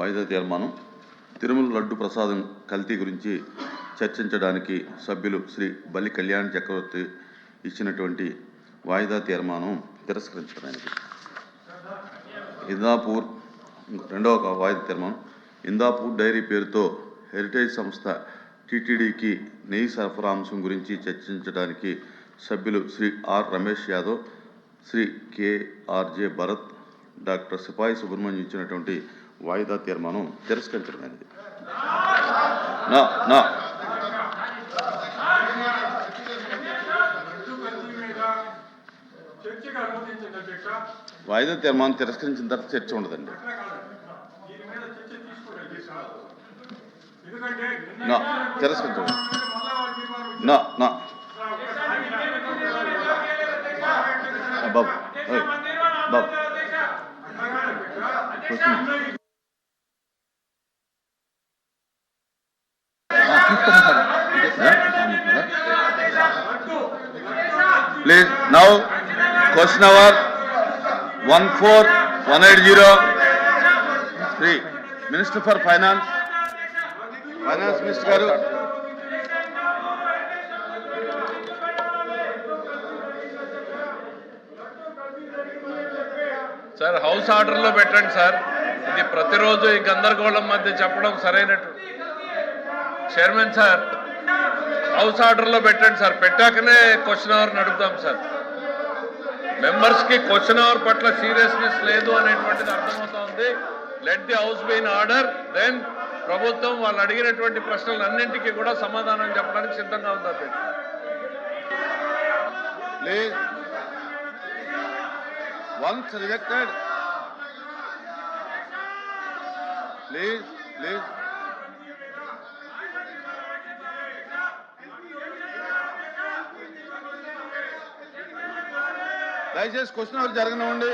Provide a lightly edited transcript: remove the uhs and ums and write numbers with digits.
వాయిదా తీర్మానం తిరుమల లడ్డు ప్రసాదం కల్తీ గురించి చర్చించడానికి సభ్యులు శ్రీ బల్లి కళ్యాణ్ చక్రవర్తి ఇచ్చినటువంటి వాయిదా తీర్మానం తిరస్కరించడానికి. ఇందాపూర్ రెండవ వాయిదా తీర్మానం ఇందాపూర్ డైరీ పేరుతో హెరిటేజ్ సంస్థ టీటీడీకి నెయ్యి సరఫరా అంశం గురించి చర్చించడానికి సభ్యులు Shri R Ramesh Yadav, Shri KRJ Bharat, doctor Sipai Subrahmanyam ఇచ్చినటువంటి వాయిదా తీర్మానం తిరస్కరించడమైనది. వాయిదా తీర్మానం తిరస్కరించిన తర్వాత చర్చ ఉండదండి. తిరస్కరించండి. బాబు బాబు please now question hour 14180 Shri minister for finance minister గారు. సార్ హౌస్ ఆర్డర్లో పెట్టండి సార్. ఇది ప్రతిరోజు ఈ గందరగోళం మధ్య చెప్పడం సరైనట్టు. చైర్మన్ సార్ హౌస్ ఆర్డర్లో పెట్టండి సార్. పెట్టాకనే క్వశ్చన్ అవర్ నడుపుదాం సార్. మెంబర్స్కి క్వశ్చన్ అవర్ పట్ల సీరియస్నెస్ లేదు అనేటువంటిది అర్థమవుతోంది. Let the house be in order. Then ప్రభుత్వం వాళ్ళు అడిగినటువంటి ప్రశ్నలన్నింటికీ కూడా సమాధానం చెప్పడానికి సిద్ధంగా ఉంది. ప్లీజ్ once rejected, please దయచేసి క్వశ్చన్ అవర్ జరగనివ్వండి.